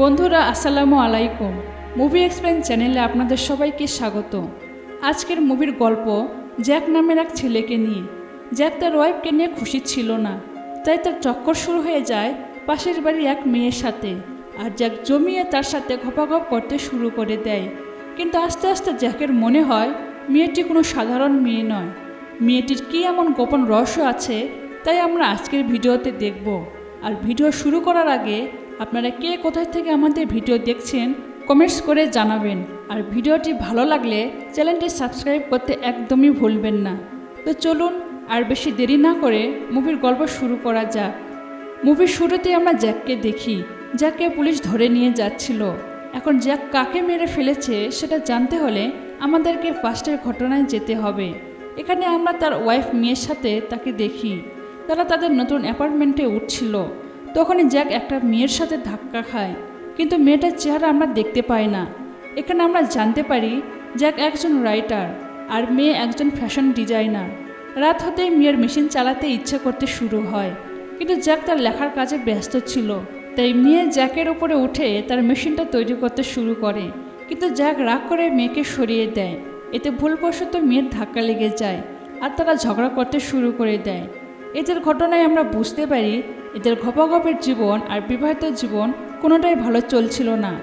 বন্ধুরা আসসালামু আলাইকুম। মুভি এক্সপ্লেন চ্যানেলে আপনাদের সবাইকে স্বাগত। আজকের মুভির গল্প জ্যাক নামের এক ছেলেকে নিয়ে। জ্যাক তার ওয়াইফকে নিয়ে খুশি ছিল না, তাই তার চক্কর শুরু হয়ে যায় পাশের বাড়ির এক মেয়ের সাথে। আর জ্যাক জমিয়ে তার সাথে ঘপাঘপ করতে শুরু করে দেয়। কিন্তু আস্তে আস্তে জ্যাকের মনে হয় মেয়েটি কোনো সাধারণ মেয়ে নয়, মেয়েটির কী এমন গোপন রহস্য আছে, তাই আমরা আজকের ভিডিওতে দেখব। আর ভিডিও শুরু করার আগে আপনারা কে কোথায় থেকে আমাদের ভিডিও দেখছেন কমেন্টস করে জানাবেন। আর ভিডিওটি ভালো লাগলে চ্যানেলটি সাবস্ক্রাইব করতে একদমই ভুলবেন না। তো চলুন আর বেশি দেরি না করে মুভির গল্প শুরু করা যাক। মুভির শুরুতে আমরা জ্যাককে দেখি। জ্যাককে পুলিশ ধরে নিয়ে যাচ্ছিল। এখন জ্যাক কাকে মেরে ফেলেছে সেটা জানতে হলে আমাদেরকে ফার্স্টের ঘটনায় যেতে হবে। এখানে আমরা তার ওয়াইফ মেয়ের সাথে তাকে দেখি। তারা তাদের নতুন অ্যাপার্টমেন্টে উঠছিল। তখনই জ্যাক একটা মেয়ের সাথে ধাক্কা খায়, কিন্তু মেয়েটার চেহারা আমরা দেখতে পাই না। এখানে আমরা জানতে পারি জ্যাক একজন রাইটার আর মেয়ে একজন ফ্যাশন ডিজাইনার। রাত হতেই মেয়ের মেশিন চালাতে ইচ্ছে করতে শুরু হয়, কিন্তু জ্যাক তার লেখার কাজে ব্যস্ত ছিল। তাই মেয়ে জ্যাকের উপরে উঠে তার মেশিনটা তৈরি করতে শুরু করে, কিন্তু জ্যাক রাগ করে মেয়েকে সরিয়ে দেয়। এতে ভুলবশত মেয়ের ধাক্কা লেগে যায় আর তারা ঝগড়া করতে শুরু করে দেয়। এদের ঘটনায় আমরা বুঝতে পারি এদের ঘপাঘপের জীবন আর বিবাহিত জীবন কোনোটাই ভালো চলছিল না।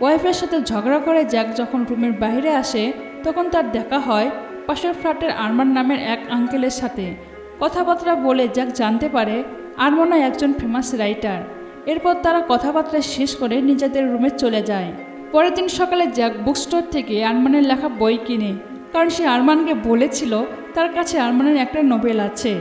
ওয়াইফের সাথে ঝগড়া করে জ্যাক যখন রুমের বাইরে আসে তখন তার দেখা হয় পাশের ফ্ল্যাটের আরমান নামের এক আঙ্কেলের সাথে। কথাবার্তা বলে জ্যাক জানতে পারে আরমানও একজন ফেমাস রাইটার। এরপর তারা কথাবার্তা শেষ করে নিজেদের রুমে চলে যায়। পরের দিন সকালে জ্যাক বুক স্টোর থেকে আরমানের লেখা বই কিনে, কারণ সে আরমানকে বলেছিল তার কাছে আরমানের একটা নোবেল আছে।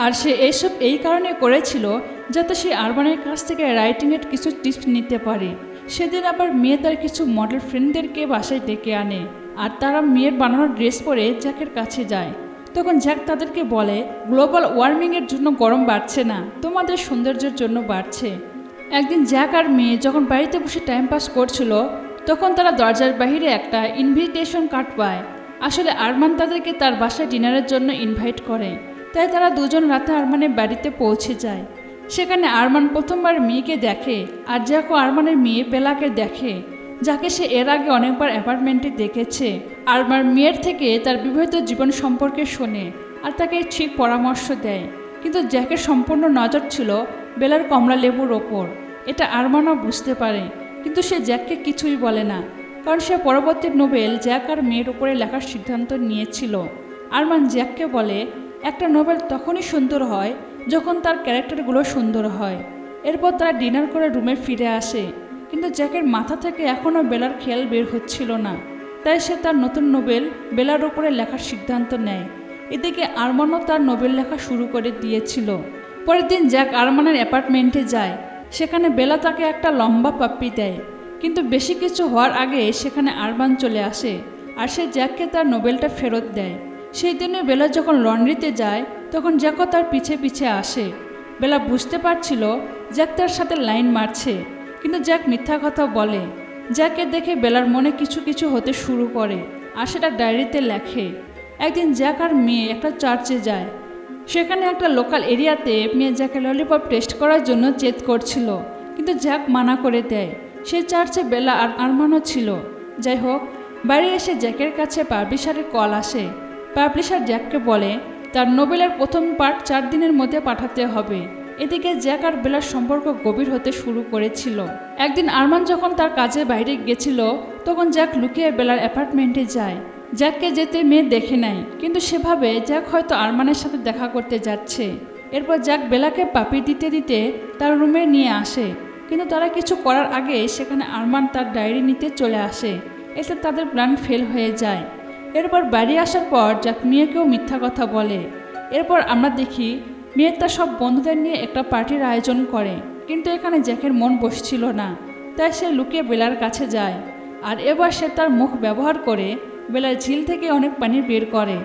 আর সে এইসব এই কারণে করেছিল যাতে সে আরমানের কাছ থেকে রাইটিংয়ের কিছু টিপস নিতে পারে। সেদিন আবার মেয়ে তার কিছু মডেল ফ্রেন্ডদেরকে বাসায় ডেকে আনে, আর তারা মেয়ের বানানো ড্রেস পরে জ্যাকের কাছে যায়। তখন জ্যাক তাদেরকে বলে গ্লোবাল ওয়ার্মিংয়ের জন্য গরম বাড়ছে না, তোমাদের সৌন্দর্যের জন্য বাড়ছে। একদিন জ্যাক আর মেয়ে যখন বাড়িতে বসে টাইম পাস করছিল তখন তারা দরজার বাইরে একটা ইনভিটেশন কার্ড পায়। আসলে আরমান তাদেরকে তার বাসায় ডিনারের জন্য ইনভাইট করে, তাই তারা দুজন রাতে আরমানের বাড়িতে পৌঁছে যায়। সেখানে আরমান প্রথমবার মেয়েকে দেখে, আর জ্যাকও আরমানের মেয়ে বেলাকে দেখে, যাকে সে এর আগে অনেকবার অ্যাপার্টমেন্টে দেখেছে। আরমান মেয়ের থেকে তার বিবাহিত জীবন সম্পর্কে শোনে আর তাকে ঠিক পরামর্শ দেয়, কিন্তু জ্যাকের সম্পূর্ণ নজর ছিল বেলার কমলা লেবুর ওপর। এটা আরমানও বুঝতে পারে, কিন্তু সে জ্যাককে কিছুই বলে না, কারণ সে পরবর্তী নোবেল জ্যাক আর মেয়ের উপরে লেখার সিদ্ধান্ত নিয়েছিল। আরমান জ্যাককে বলে একটা নোবেল তখনই সুন্দর হয় যখন তার ক্যারেক্টারগুলো সুন্দর হয়। এরপর তারা ডিনার করে রুমে ফিরে আসে, কিন্তু জ্যাকের মাথা থেকে এখনও বেলার খেয়াল বের হচ্ছিল না। তাই সে তার নতুন নোবেল বেলার উপরে লেখার সিদ্ধান্ত নেয়। এদিকে আরমানও তার নোবেল লেখা শুরু করে দিয়েছিল। পরের দিন জ্যাক আরমানের অ্যাপার্টমেন্টে যায়। সেখানে বেলা তাকে একটা লম্বা পাপ্পি দেয়, কিন্তু বেশি কিছু হওয়ার আগে সেখানে আরমান চলে আসে আর সে জ্যাককে তার নোবেলটা ফেরত দেয়। সেই দিনে বেলা যখন লন্ড্রিতে যায় তখন জ্যাকও তার পিছে পিছে আসে। বেলা বুঝতে পারছিল জ্যাক তার সাথে লাইন মারছে, কিন্তু জ্যাক মিথ্যা কথা বলে। জ্যাককে দেখে বেলার মনে কিছু কিছু হতে শুরু করে আর সেটা ডায়েরিতে লেখে। একদিন জ্যাক আর মেয়ে একটা চার্চে যায়। সেখানে একটা লোকাল এরিয়াতে মেয়ে জ্যাকে ললিপপ টেস্ট করার জন্য জেদ করছিল, কিন্তু জ্যাক মানা করে দেয়। সেই চার্চে বেলা আর আরমানও ছিল। যাই হোক, বাইরে এসে জ্যাকের কাছে পাবলিশারের কল আসে। পাবলিশার জ্যাককে বলে তার নোবেলের প্রথম পার্ট 4 দিনের মধ্যে পাঠাতে হবে। এদিকে জ্যাক আর বেলার সম্পর্ক গভীর হতে শুরু করেছিল। একদিন আরমান যখন তার কাজে বাইরে গেছিল তখন জ্যাক লুকিয়ে বেলার অ্যাপার্টমেন্টে যায়। জ্যাককে যেতে মেয়ে দেখে নেয়, কিন্তু সেভাবে জ্যাক হয়তো আরমানের সাথে দেখা করতে যাচ্ছে। এরপর জ্যাক বেলাকে পাপি দিতে দিতে তার রুমে নিয়ে আসে, কিন্তু তারা কিছু করার আগে সেখানে আরমান তার ডায়েরি নিতে চলে আসে। এতে তাদের প্ল্যান ফেল হয়ে যায়। এরপর বাড়ি আসার পর জ্যাক মেয়েকেও মিথ্যা কথা বলে। এরপর আমরা দেখি মেয়ে তার সব বন্ধুদের নিয়ে একটা পার্টির আয়োজন করে, কিন্তু এখানে জ্যাকের মন বসছিল না, তাই সে লুকিয়ে বেলার কাছে যায়। আর এবার সে তার মুখ ব্যবহার করে বেলার ঝিল থেকে অনেক পানি বের করে,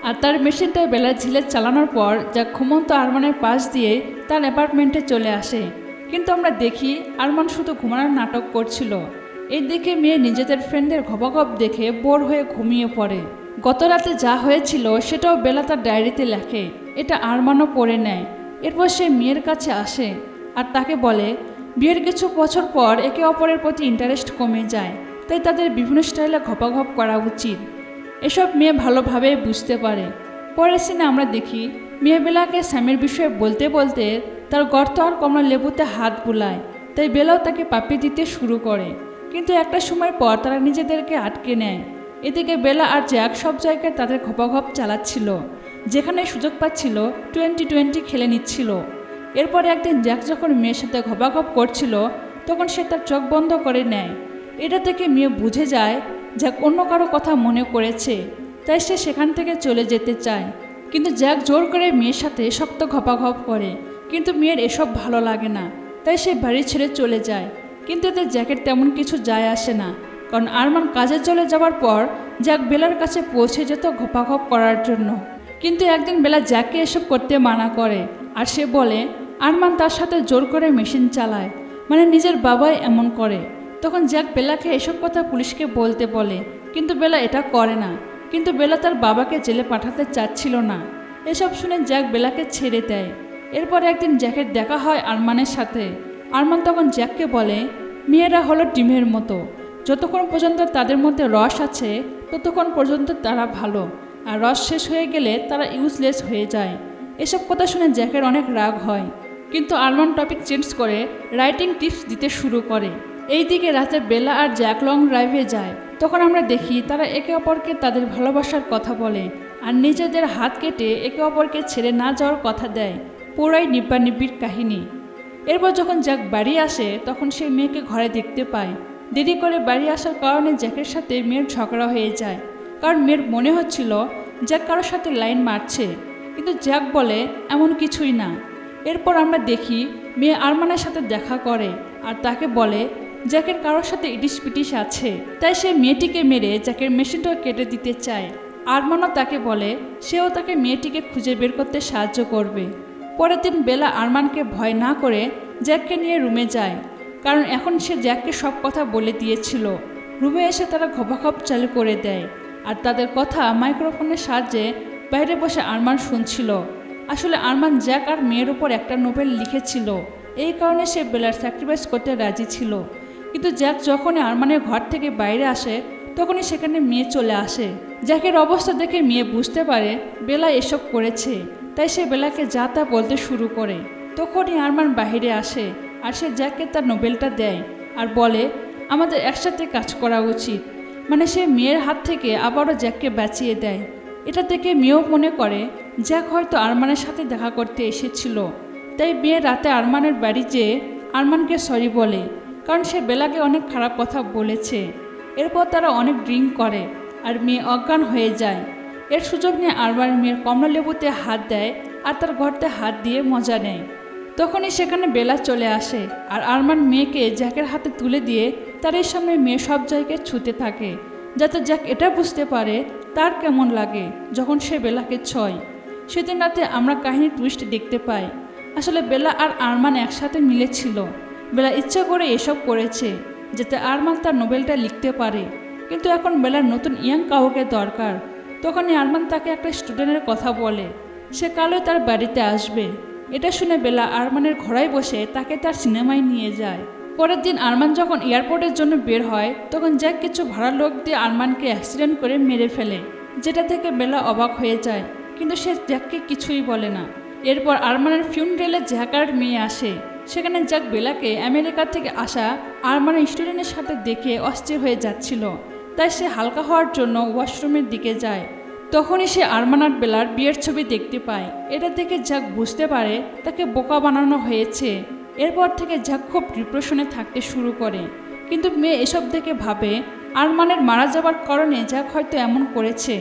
আর তার মেশিনটা বেলার ঝিলে চালানোর পর জ্যাক ঘুমন্ত আরমানের পাশ দিয়ে তার অ্যাপার্টমেন্টে চলে আসে। কিন্তু আমরা দেখি আরমান শুধু ঘুমানোর নাটক করছিল। এই দেখে মেয়ে নিজেদের ফ্রেন্ডের ঘপাঘপ দেখে বোর হয়ে ঘুমিয়ে পড়ে। গত রাতে যা হয়েছিল সেটাও বেলা তার ডায়েরিতে লেখে। এটা আরমানও পড়ে নেয়। এরপর সে মেয়ের কাছে আসে আর তাকে বলে বিয়ের কিছু বছর পর একে অপরের প্রতি ইন্টারেস্ট কমে যায়, তাই তাদের বিভিন্ন স্টাইলে ঘপাঘপ করা উচিত। এসব মেয়ে ভালোভাবে বুঝতে পারে। পরের সিনে আমরা দেখি মেয়ে বেলাকে স্যামের বিষয়ে বলতে বলতে তার গর্ত আর কমলা লেবুতে হাত বুলায়, তাই বেলাও তাকে পাপি দিতে শুরু করে। কিন্তু একটা সময় পর তারা নিজেদেরকে আটকে নেয়। এদিকে বেলা আর জ্যাক সব জায়গায় তাদের ঘপাঘপ চালাচ্ছিল, যেখানে সুযোগ পাচ্ছিল 20-20 খেলে নিচ্ছিল। এরপর একদিন জ্যাক যখন মেয়ের সাথে ঘপাঘপ করছিল তখন সে তার চোখ বন্ধ করে নেয়। এটা থেকে মেয়ে বুঝে যায় জ্যাক অন্য কারো কথা মনে করেছে, তাই সে সেখান থেকে চলে যেতে চায়। কিন্তু জ্যাক জোর করে মেয়ের সাথে শক্ত ঘপাঘপ করে, কিন্তু মেয়ের এসব ভালো লাগে না, তাই সে বাড়ি ছেড়ে চলে যায়। কিন্তু এতে জ্যাকের তেমন কিছু যায় আসে না, কারণ আরমান কাজে চলে যাওয়ার পর জ্যাক বেলার কাছে পৌঁছে যেত ঘপাঘপ করার জন্য। কিন্তু একদিন বেলা জ্যাককে এসব করতে মানা করে, আর সে বলে আরমান তার সাথে জোর করে মেশিন চালায়, মানে নিজের বাবাই এমন করে। তখন জ্যাক বেলাকে এসব কথা পুলিশকে বলতে বলে, কিন্তু বেলা এটা করে না। কিন্তু বেলা তার বাবাকে জেলে পাঠাতে চাচ্ছিল না। এসব শুনে জ্যাক বেলাকে ছেড়ে দেয়। এরপর একদিন জ্যাকের দেখা হয় আরমানের সাথে। আরমান তখন জ্যাককে বলে মেয়েরা হলো ডিমের মতো, যতক্ষণ পর্যন্ত তাদের মধ্যে রস আছে ততক্ষণ পর্যন্ত তারা ভালো, আর রস শেষ হয়ে গেলে তারা ইউজলেস হয়ে যায়। এসব কথা শুনে জ্যাকের অনেক রাগ হয়, কিন্তু আরমান টপিক চেঞ্জ করে রাইটিং টিপস দিতে শুরু করে। এইদিকে রাতে বেলা আর জ্যাক লং ড্রাইভে যায়। তখন আমরা দেখি তারা একে অপরকে তাদের ভালোবাসার কথা বলে আর নিজেদের হাত কেটে একে অপরকে ছেড়ে না যাওয়ার কথা দেয়। পুরাই নিব্বানিব্বির কাহিনী। এরপর যখন জ্যাক বাড়ি আসে তখন সে মেয়েকে ঘরে দেখতে পায়। দেরি করে বাড়ি আসার কারণে জ্যাকের সাথে মেয়ের ঝগড়া হয়ে যায়, কারণ মেয়ের মনে হচ্ছিল জ্যাক কারোর সাথে লাইন মারছে, কিন্তু জ্যাক বলে এমন কিছুই না। এরপর আমরা দেখি মেয়ে আরমানের সাথে দেখা করে আর তাকে বলে জ্যাকের কারোর সাথে ইটিস পিটিস আছে, তাই সে মেয়েটিকে মেরে জ্যাকের মেশিনটাও কেটে দিতে চায়। আরমানও তাকে বলে সেও তাকে মেয়েটিকে খুঁজে বের করতে সাহায্য করবে। পরের দিন বেলা আরমানকে ভয় না করে জ্যাককে নিয়ে রুমে যায়, কারণ এখন সে জ্যাককে সব কথা বলে দিয়েছিল। রুমে এসে তারা ঘপাঘপ চালু করে দেয়, আর তাদের কথা মাইক্রোফোনের সাহায্যে বাইরে বসে আরমান শুনছিল। আসলে আরমান জ্যাক আর মেয়ের উপর একটা নোবেল লিখেছিল, এই কারণে সে বেলার স্যাক্রিফাইস করতে রাজি ছিল। কিন্তু জ্যাক যখনই আরমানের ঘর থেকে বাইরে আসে তখনই সেখানে মেয়ে চলে আসে। জ্যাকের অবস্থা দেখে মেয়ে বুঝতে পারে বেলা এসব করেছে, তাই সে বেলাকে যা তা বলতে শুরু করে। তখনই আরমান বাহিরে আসে আর সে জ্যাককে তার নোবেলটা দেয় আর বলে আমাদের একসাথে কাজ করা উচিত। মানে সে মেয়ের হাত থেকে আবারও জ্যাককে বাঁচিয়ে দেয়। এটা দেখে মেয়েও মনে করে জ্যাক হয়তো আরমানের সাথে দেখা করতে এসেছিল, তাই মেয়ে রাতে আরমানের বাড়ি যেয়ে আরমানকে সরি বলে, কারণ সে বেলাকে অনেক খারাপ কথা বলেছে। এরপর তারা অনেক ড্রিঙ্ক করে আর মেয়ে অজ্ঞান হয়ে যায়। এর সুযোগ নিয়ে আরমান মেয়ের কমলা লেবুতে হাত দেয় আর তার গর্তে হাত দিয়ে মজা নেয়। তখনই সেখানে বেলা চলে আসে আর আরমান মেয়েকে জ্যাকের হাতে তুলে দিয়ে তার এই সামনে মেয়ে সব জায়গায় ছুঁতে থাকে, যাতে জ্যাক এটা বুঝতে পারে তার কেমন লাগে যখন সে বেলাকে ছয়। সেদিন রাতে আমরা কাহিনী টুইস্ট দেখতে পাই। আসলে বেলা আর আরমান একসাথে মিলেছিল। বেলা ইচ্ছা করে এসব করেছে যাতে আরমান তার নোবেলটা লিখতে পারে, কিন্তু এখন বেলার নতুন ইয়াং কাউকে দরকার। তখনই আরমান তাকে একটা স্টুডেন্টের কথা বলে, সে কালই তার বাড়িতে আসবে। এটা শুনে বেলা আরমানের ঘোড়ায় বসে তাকে তার সিনেমায় নিয়ে যায়। পরের দিন আরমান যখন এয়ারপোর্টের জন্য বের হয় তখন জ্যাক কিছু ভাড়া লোক দিয়ে আরমানকে অ্যাক্সিডেন্ট করে মেরে ফেলে, যেটা থেকে বেলা অবাক হয়ে যায়, কিন্তু সে জ্যাককে কিছুই বলে না। এরপর আরমানের ফিউনারেলে জ্যাক আর মেয়ে আসে। সেখানে জ্যাক বেলাকে আমেরিকা থেকে আসা আরমানের স্টুডেন্টের সাথে দেখে অস্থির হয়ে যাচ্ছিল, তাই সে হালকা হওয়ার জন্য ওয়াশরুমের দিকে যায়। তখনই সে আরমান আর বেলার বিয়ের ছবি দেখতে পায়। এটা দেখে জ্যাক বুঝতে পারে তাকে বোকা বানানো হয়েছে। এরপর থেকে জ্যাক খুব ডিপ্রেশনে থাকতে শুরু করে, কিন্তু মেয়ে এসব দেখে ভাবে আরমানের মারা যাবার কারণে জ্যাক হয়তো এমন করেছে।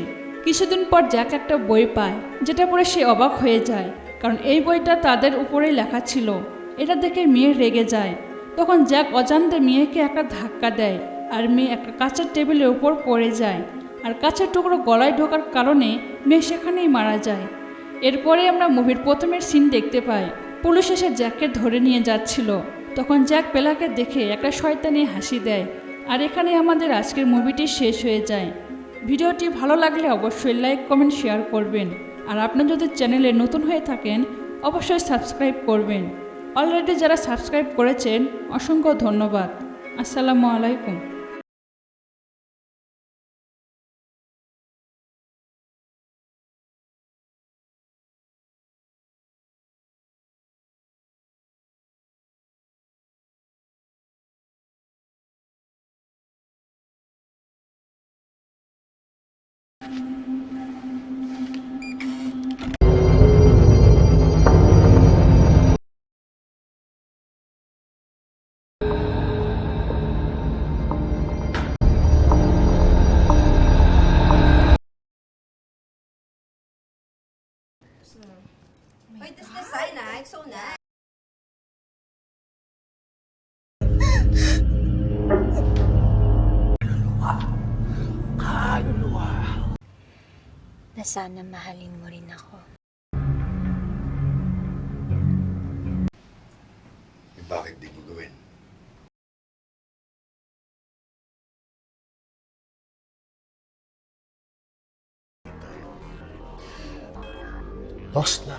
কিছুদিন পর জ্যাক একটা বই পায়, যেটা পড়ে সে অবাক হয়ে যায়, কারণ এই বইটা তাদের উপরেই লেখা ছিল। এটা দেখে মেয়ে রেগে যায়। তখন জ্যাক অজান্তে মেয়েকে একটা ধাক্কা দেয় আর মেয়ে একটা কাঁচের টেবিলের উপর পড়ে যায়, আর কাঁচের টুকরো গলায় ঢোকার কারণে মেয়ে সেখানেই মারা যায়। এরপরে আমরা মুভির প্রথমের সিন দেখতে পাই। পুলিশ এসে জ্যাককে ধরে নিয়ে যাচ্ছিল। তখন জ্যাক বেলাকে দেখে একটা শয়তানি হাসি দেয়। আর এখানে আমাদের আজকের মুভিটি শেষ হয়ে যায়। ভিডিওটি ভালো লাগলে অবশ্যই লাইক কমেন্ট শেয়ার করবেন, আর আপনি যদি চ্যানেলে নতুন হয়ে থাকেন অবশ্যই সাবস্ক্রাইব করবেন। অলরেডি যারা সাবস্ক্রাইব করেছেন অসংখ্য ধন্যবাদ। আসসালামু আলাইকুম। Wait, this design it's so nice. Na sana mahalin mo rin ako. Bakit di mo gawin? Lost na.